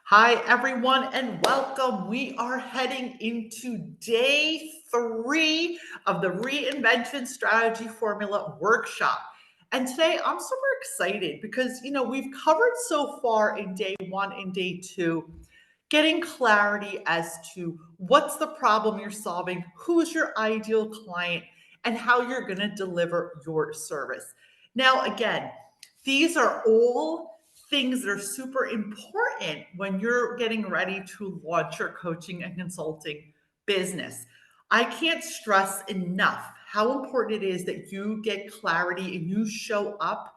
Hi, everyone, and welcome. We are heading into day 3 of the Reinvention Strategy Formula Workshop. And today I'm super excited because, we've covered so far in day 1 and day 2, getting clarity as to what's the problem you're solving, who's your ideal client, and how you're going to deliver your service. Now, again, these are all things that are super important when you're getting ready to launch your coaching and consulting business. I can't stress enough how important it is that you get clarity and you show up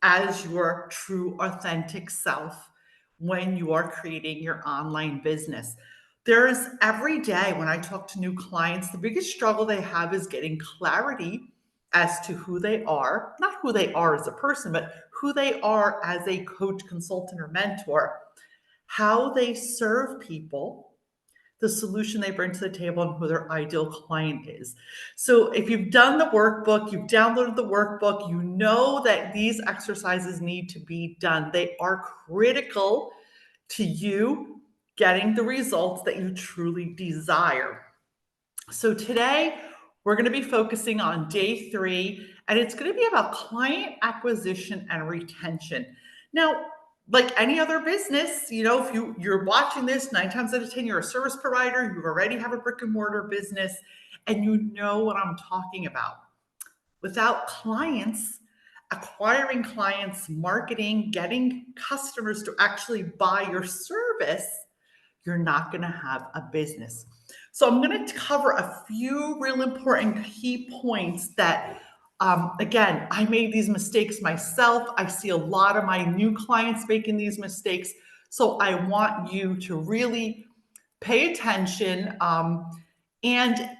as your true, authentic self when you are creating your online business. There's every day when I talk to new clients, the biggest struggle they have is getting clarity as to who they are, not who they are as a person, but who they are as a coach, consultant, or mentor, how they serve people, the solution they bring to the table, and who their ideal client is. So if you've done the workbook, you've downloaded the workbook, you know that these exercises need to be done. They are critical to you getting the results that you truly desire. So today we're going to be focusing on day 3, and it's going to be about client acquisition and retention. Now, like any other business, if you're watching this, 9 times out of 10, you're a service provider, you already have a brick and mortar business, and you know what I'm talking about. Without clients, acquiring clients, marketing, getting customers to actually buy your service, you're not going to have a business. So I'm going to cover a few real important key points that, again, I made these mistakes myself. I see a lot of my new clients making these mistakes. So I want you to really pay attention and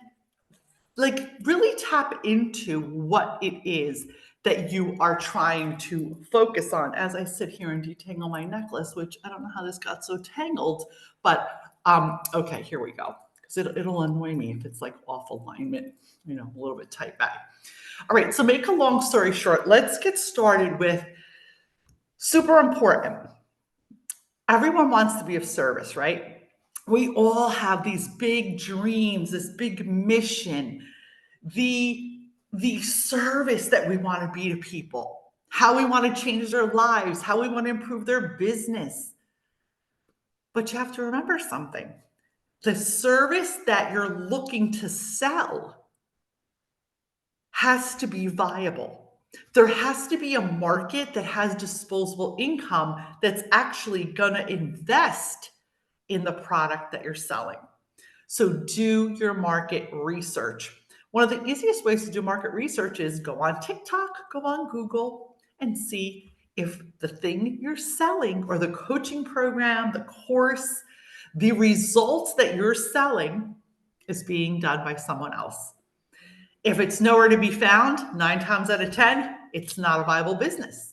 really tap into what it is that you are trying to focus on. As I sit here and detangle my necklace, which I don't know how this got so tangled, but okay, here we go. Because it'll annoy me if it's like off alignment, a little bit tight back. All right, so make a long story short, let's get started with super important. Everyone wants to be of service, right? We all have these big dreams, this big mission, the service that we want to be to people, how we want to change their lives, how we want to improve their business. But you have to remember something. The service that you're looking to sell has to be viable. There has to be a market that has disposable income that's actually going to invest in the product that you're selling. So do your market research. One of the easiest ways to do market research is go on TikTok, go on Google, and see if the thing you're selling or the coaching program, the course, the results that you're selling is being done by someone else. If it's nowhere to be found, 9 times out of 10, it's not a viable business.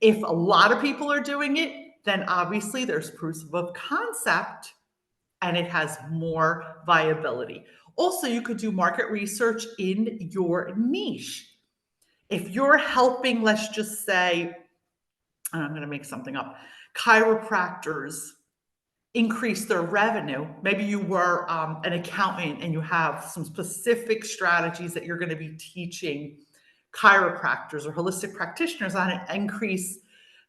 If a lot of people are doing it, then obviously there's proof of concept and it has more viability. Also, you could do market research in your niche. If you're helping, let's just say, I'm going to make something up, chiropractors increase their revenue. Maybe you were an accountant and you have some specific strategies that you're going to be teaching chiropractors or holistic practitioners on to increase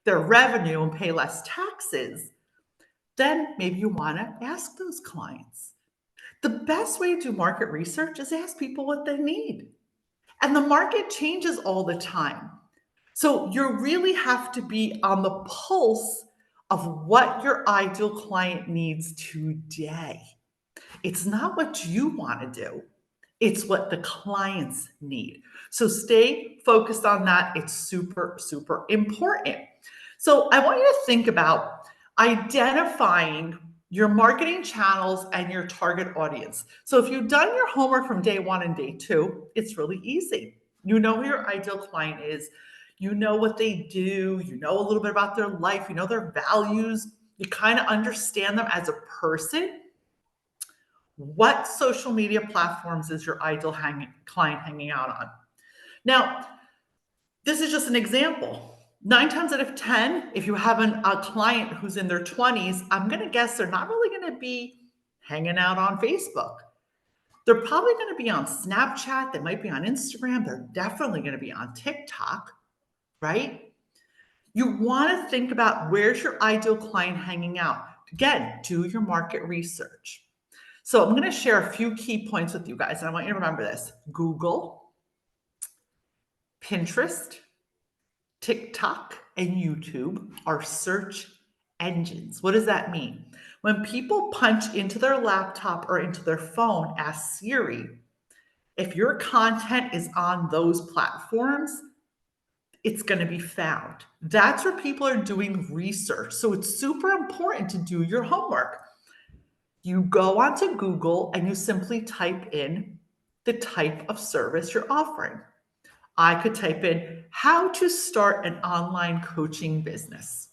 their revenue and pay less taxes. Then maybe you want to ask those clients. The best way to do market research is ask people what they need. And the market changes all the time. So you really have to be on the pulse of what your ideal client needs today. It's not what you want to do. It's what the clients need. So stay focused on that. It's super, super important. So I want you to think about identifying your marketing channels and your target audience. So if you've done your homework from day 1 and day 2, it's really easy. You know who your ideal client is. You know what they do. You know a little bit about their life. You know their values. You kind of understand them as a person. What social media platforms is your ideal client hanging out on? Now, this is just an example. 9 times out of 10, if you have a client who's in their 20s, I'm going to guess they're not really going to be hanging out on Facebook. They're probably going to be on Snapchat. They might be on Instagram. They're definitely going to be on TikTok, right? You want to think about where's your ideal client hanging out. Again, do your market research. So I'm going to share a few key points with you guys, and I want you to remember this. Google, Pinterest, TikTok, and YouTube are search engines. What does that mean? When people punch into their laptop or into their phone, ask Siri, if your content is on those platforms, it's going to be found. That's where people are doing research. So it's super important to do your homework. You go onto Google and you simply type in the type of service you're offering. I could type in how to start an online coaching business.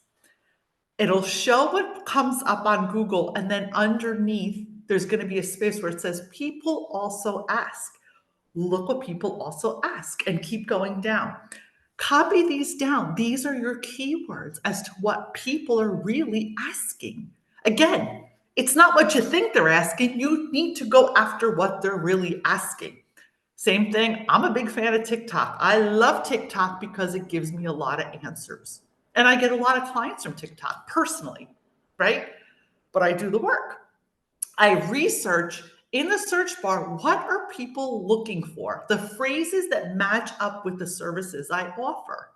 It'll show what comes up on Google, and then underneath, there's going to be a space where it says people also ask. Look what people also ask and keep going down. Copy these down. These are your keywords as to what people are really asking. Again, it's not what you think they're asking. You need to go after what they're really asking. Same thing. I'm a big fan of TikTok. I love TikTok because it gives me a lot of answers. And I get a lot of clients from TikTok personally, right? But I do the work. I research in the search bar, what are people looking for? The phrases that match up with the services I offer.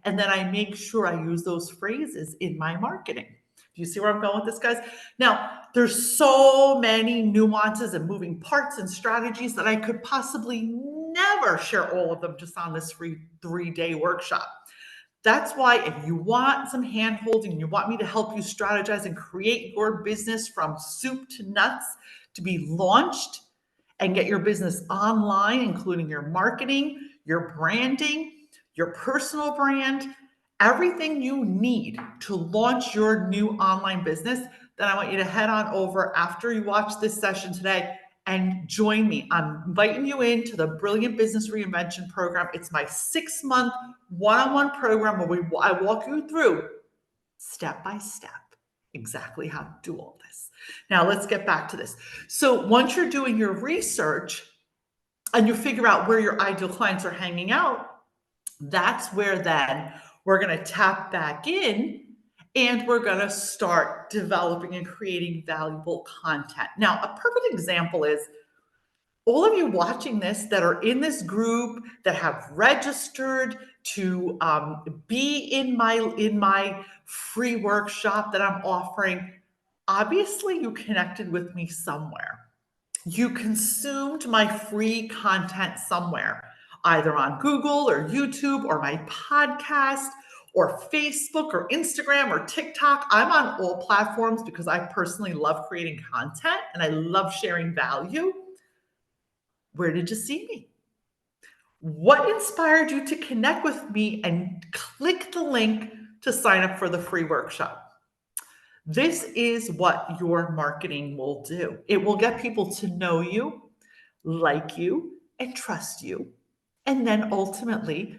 And then I make sure I use those phrases in my marketing. Do you see where I'm going with this, guys? Now, there's so many nuances and moving parts and strategies that I could possibly never share all of them just on this free 3-day workshop. That's why if you want some hand holding, you want me to help you strategize and create your business from soup to nuts to be launched and get your business online, including your marketing, your branding, your personal brand, everything you need to launch your new online business, then I want you to head on over after you watch this session today and join me. I'm inviting you into the Brilliant Business Reinvention program. It's my 6-month one-on-one program where I walk you through step by step exactly how to do all this. Now let's get back to this. So once you're doing your research and you figure out where your ideal clients are hanging out, that's where then we're going to tap back in and we're going to start developing and creating valuable content. Now, a perfect example is all of you watching this that are in this group that have registered to be in my free workshop that I'm offering. Obviously, you connected with me somewhere. You consumed my free content somewhere, either on Google or YouTube or my podcast or Facebook or Instagram or TikTok. I'm on all platforms because I personally love creating content and I love sharing value. Where did you see me? What inspired you to connect with me and click the link to sign up for the free workshop? This is what your marketing will do. It will get people to know you, like you, and trust you, and then ultimately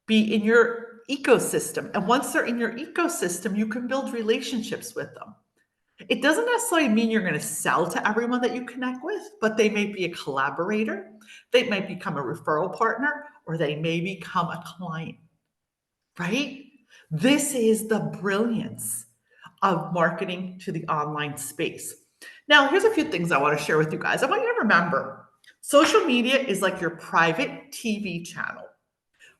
be in your ecosystem. And once they're in your ecosystem, you can build relationships with them. It doesn't necessarily mean you're going to sell to everyone that you connect with, but they may be a collaborator, they might become a referral partner, or they may become a client, right? This is the brilliance of marketing to the online space. Now, here's a few things I want to share with you guys. I want you to remember, social media is like your private TV channel.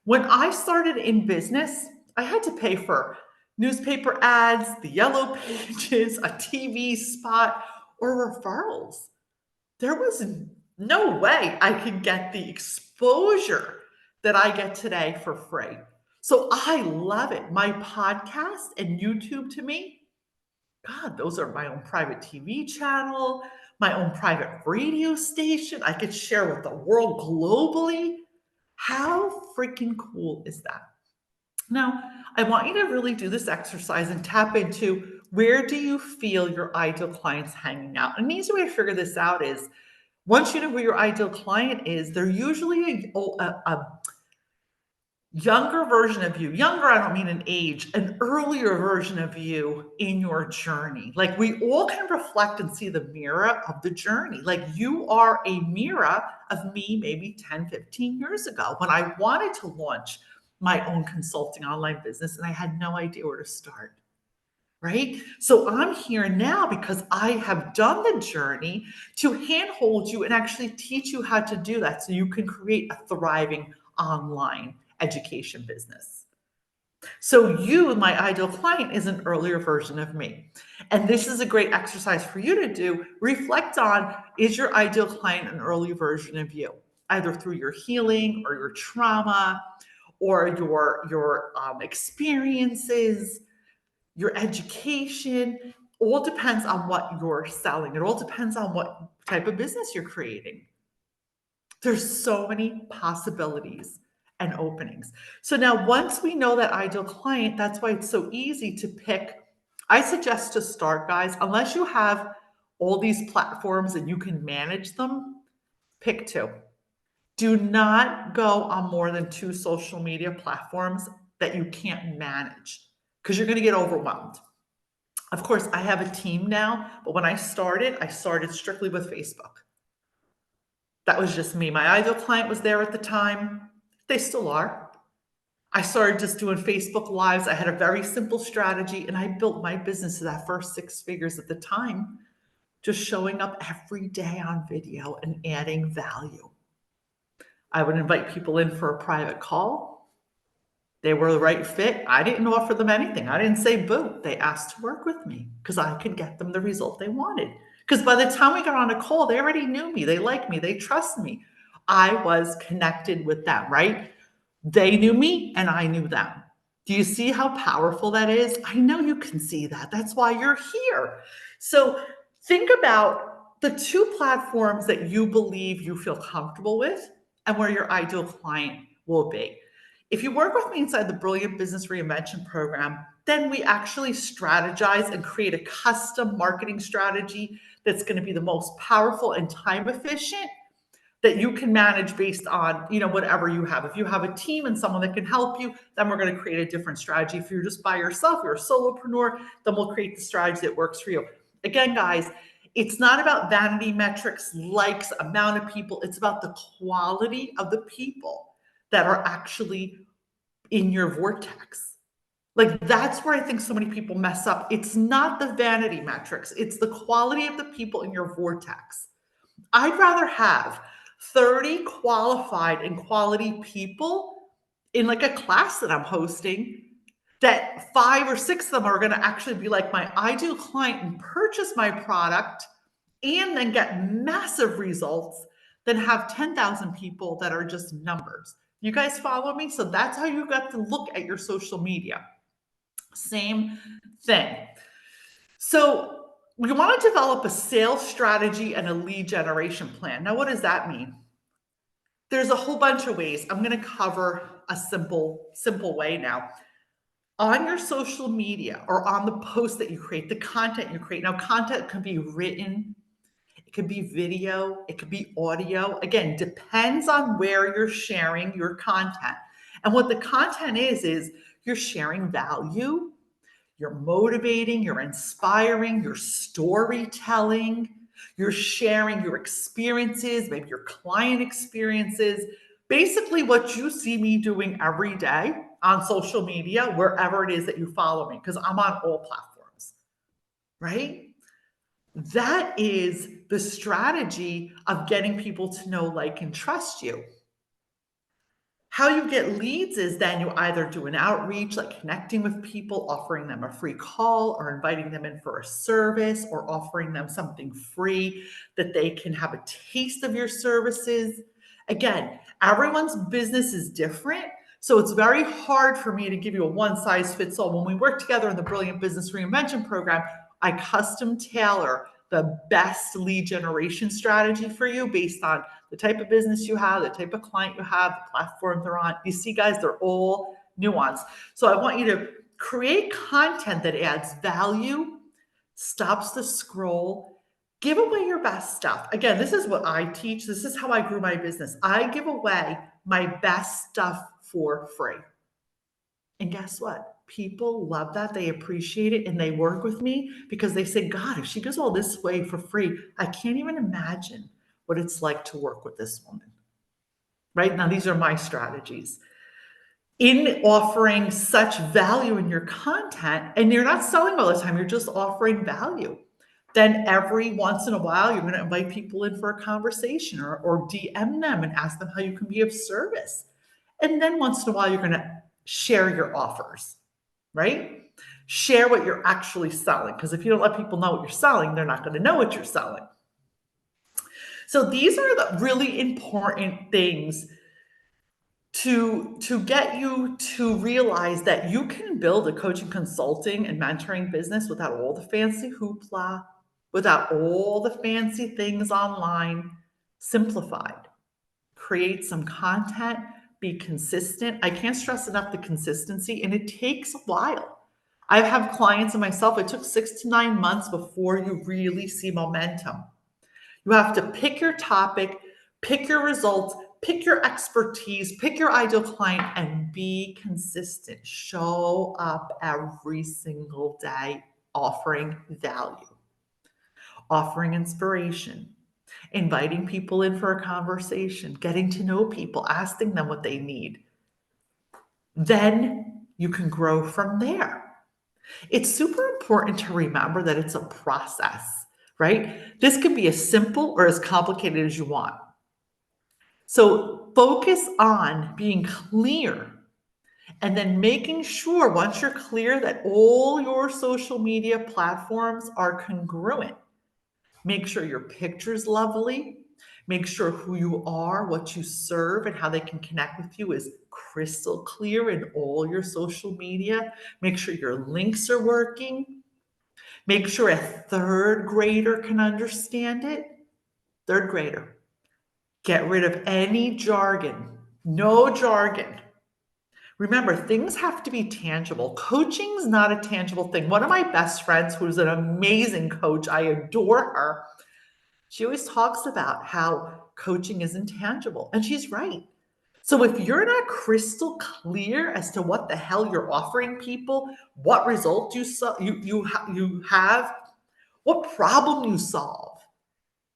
When I started in business, I had to pay for newspaper ads, the yellow pages, a TV spot, or referrals. There was no way I could get the exposure that I get today for free. So I love it. My podcast and YouTube to me, God, those are my own private TV channel, my own private radio station. I could share with the world globally. How freaking cool is that? Now, I want you to really do this exercise and tap into where do you feel your ideal client's hanging out? An easy way to figure this out is once you know where your ideal client is, they're usually younger version of you, younger, I don't mean an age, an earlier version of you in your journey. Like we all can reflect and see the mirror of the journey. Like you are a mirror of me maybe 10, 15 years ago when I wanted to launch my own consulting online business and I had no idea where to start. Right? So I'm here now because I have done the journey to handhold you and actually teach you how to do that so you can create a thriving online education business. So you, my ideal client, is an earlier version of me. And this is a great exercise for you to do. Reflect on, is your ideal client an early version of you, either through your healing or your trauma or your experiences, your education, all depends on what you're selling. It all depends on what type of business you're creating. There's so many possibilities and openings. So now once we know that ideal client, that's why it's so easy to pick. I suggest to start, guys, unless you have all these platforms and you can manage them, pick two. Do not go on more than two social media platforms that you can't manage because you're going to get overwhelmed. Of course, I have a team now, but when I started strictly with Facebook. That was just me. My ideal client was there at the time. They still are. I started just doing Facebook Lives. I had a very simple strategy, and I built my business to that first six figures at the time, just showing up every day on video and adding value. I would invite people in for a private call. They were the right fit. I didn't offer them anything. I didn't say boo. They asked to work with me because I could get them the result they wanted. Because by the time we got on a call, they already knew me. They liked me. They trust me. I was connected with them, right? They knew me and I knew them. Do you see how powerful that is? I know you can see that. That's why you're here. So think about the two platforms that you believe you feel comfortable with and where your ideal client will be. If you work with me inside the Brilliant Business Reinvention program, then we actually strategize and create a custom marketing strategy that's going to be the most powerful and time efficient that you can manage based on, whatever you have. If you have a team and someone that can help you, then we're going to create a different strategy. If you're just by yourself, you're a solopreneur, then we'll create the strategy that works for you. Again, guys, it's not about vanity metrics, likes, amount of people. It's about the quality of the people that are actually in your vortex. Like that's where I think so many people mess up. It's not the vanity metrics. It's the quality of the people in your vortex. I'd rather have 30 qualified and quality people in like a class that I'm hosting that 5 or 6 of them are going to actually be like my ideal client and purchase my product and then get massive results than have 10,000 people that are just numbers. You guys follow me? So that's how you got to look at your social media. Same thing. So we want to develop a sales strategy and a lead generation plan. Now, what does that mean? There's a whole bunch of ways. I'm going to cover a simple way now. On your social media or on the post that you create, the content you create. Now, content can be written, it could be video, it could be audio. Again, depends on where you're sharing your content. And what the content is you're sharing value, you're motivating, you're inspiring, you're storytelling, you're sharing your experiences, maybe your client experiences, basically what you see me doing every day on social media, wherever it is that you follow me, because I'm on all platforms, right? That is the strategy of getting people to know, like, and trust you. How you get leads is then you either do an outreach, like connecting with people, offering them a free call, or inviting them in for a service, or offering them something free that they can have a taste of your services. Again, everyone's business is different. So it's very hard for me to give you a one size fits all. When we work together in the Brilliant Business Reinvention program, I custom tailor the best lead generation strategy for you based on the type of business you have, the type of client you have, the platform they're on. You see, guys, they're all nuanced. So I want you to create content that adds value, stops the scroll, give away your best stuff. Again, this is what I teach. This is how I grew my business. I give away my best stuff for free. And guess what? People love that. They appreciate it and they work with me because they say, God, if she does all this way for free, I can't even imagine what it's like to work with this woman. Right now, these are my strategies. In offering such value in your content, and you're not selling all the time, you're just offering value. Then every once in a while, you're going to invite people in for a conversation or DM them and ask them how you can be of service. And then once in a while, you're going to share your offers, right? Share what you're actually selling. Because if you don't let people know what you're selling, they're not going to know what you're selling. So these are the really important things to get you to realize that you can build a coaching, consulting, and mentoring business without all the fancy hoopla, without all the fancy things online. Simplified. Create some content, be consistent. I can't stress enough the consistency, and it takes a while. I have clients and myself, it took 6 to 9 months before you really see momentum. You have to pick your topic, pick your results, pick your expertise, pick your ideal client, and be consistent. Show up every single day offering value, offering inspiration, inviting people in for a conversation, getting to know people, asking them what they need. Then you can grow from there. It's super important to remember that it's a process, right? This can be as simple or as complicated as you want. So focus on being clear and then making sure once you're clear that all your social media platforms are congruent. Make sure your picture's lovely. Make sure who you are, what you serve, and how they can connect with you is crystal clear in all your social media. Make sure your links are working. Make sure a third grader can understand it. Third grader. Get rid of any jargon. No jargon. Remember, things have to be tangible. Coaching's not a tangible thing. One of my best friends, who's an amazing coach, I adore her. She always talks about how coaching is intangible, and she's right. So if you're not crystal clear as to what the hell you're offering people, what result you have, what problem you solve,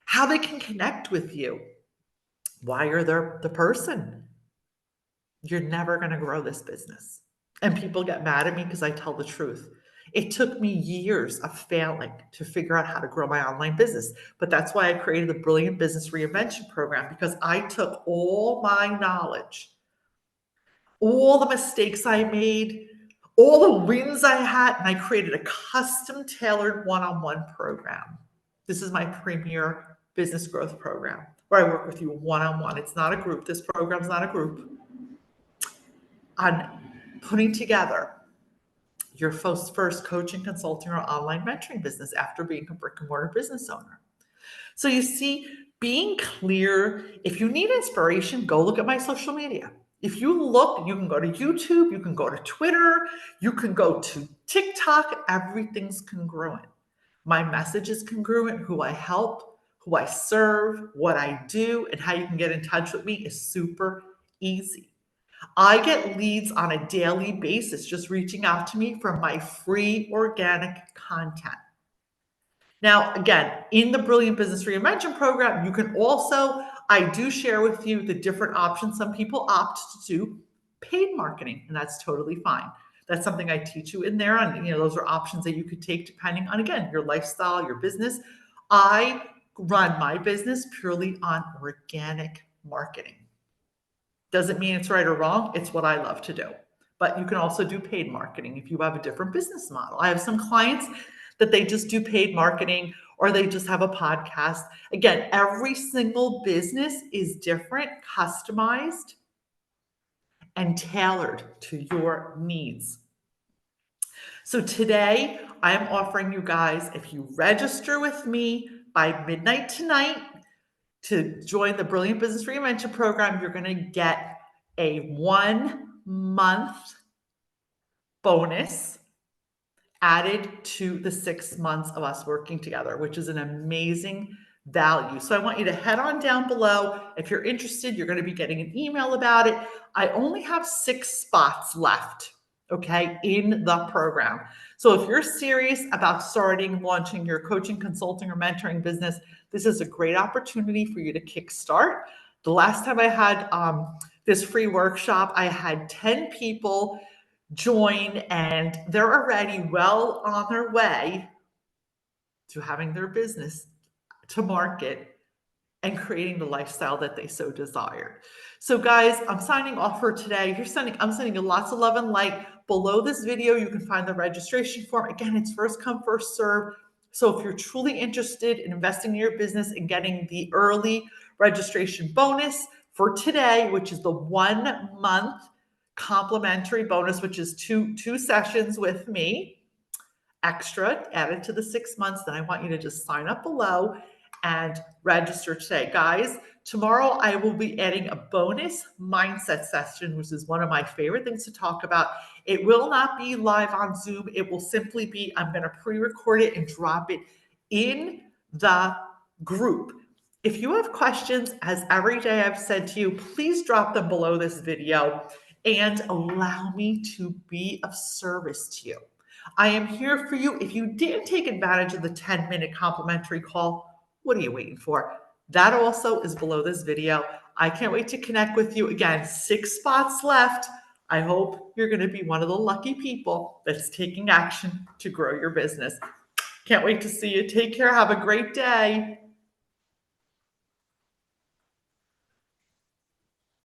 how they can connect with you, why you're the person, you're never going to grow this business. And people get mad at me because I tell the truth. It took me years of failing to figure out how to grow my online business. But that's why I created the Brilliant Business Reinvention program, because I took all my knowledge, all the mistakes I made, all the wins I had, and I created a custom tailored one-on-one program. This is my premier business growth program where I work with you one-on-one. It's not a group. This program's not a group. On putting together your first coaching, consulting, or online mentoring business after being a brick and mortar business owner. So you see, being clear, if you need inspiration, go look at my social media. If you look, you can go to YouTube, you can go to Twitter, you can go to TikTok, everything's congruent. My message is congruent, who I help, who I serve, what I do, and how you can get in touch with me is super easy. I get leads on a daily basis just reaching out to me for my free organic content. Now, again, in the Brilliant Business Reinvention program, you can also, I do share with you the different options. Some people opt to do paid marketing, and that's totally fine. That's something I teach you in there. And those are options that you could take depending on, again, your lifestyle, your business. I run my business purely on organic marketing. Doesn't mean it's right or wrong. It's what I love to do. But you can also do paid marketing if you have a different business model. I have some clients that they just do paid marketing or they just have a podcast. Again, every single business is different, customized, and tailored to your needs. So today, I am offering you guys, if you register with me by midnight tonight, to join the Brilliant Business Reinvention program, you're going to get a 1 month bonus added to the 6 months of us working together, which is an amazing value. So I want you to head on down below. If you're interested, you're going to be getting an email about it. I only have 6 spots left, okay, in the program. So if you're serious about starting, launching your coaching, consulting, or mentoring business, this is a great opportunity for you to kickstart. The last time I had this free workshop, I had 10 people join, and they're already well on their way to having their business to market and creating the lifestyle that they so desired. So guys, I'm signing off for today. I'm sending you lots of love and light. Below this video, you can find the registration form. Again, it's first come, first serve. So if you're truly interested in investing in your business and getting the early registration bonus for today, which is the 1 month complimentary bonus, which is two sessions with me, extra added to the 6 months, then I want you to just sign up below and register today. Guys, tomorrow I will be adding a bonus mindset session, which is one of my favorite things to talk about. It will not be live on Zoom. It will simply be, I'm going to pre-record it and drop it in the group. If you have questions, as every day I've said to you, please drop them below this video and allow me to be of service to you. I am here for you. If you didn't take advantage of the 10-minute complimentary call, what are you waiting for? That also is below this video. I can't wait to connect with you. Again, 6 spots left. I hope you're going to be one of the lucky people that's taking action to grow your business. Can't wait to see you. Take care. Have a great day.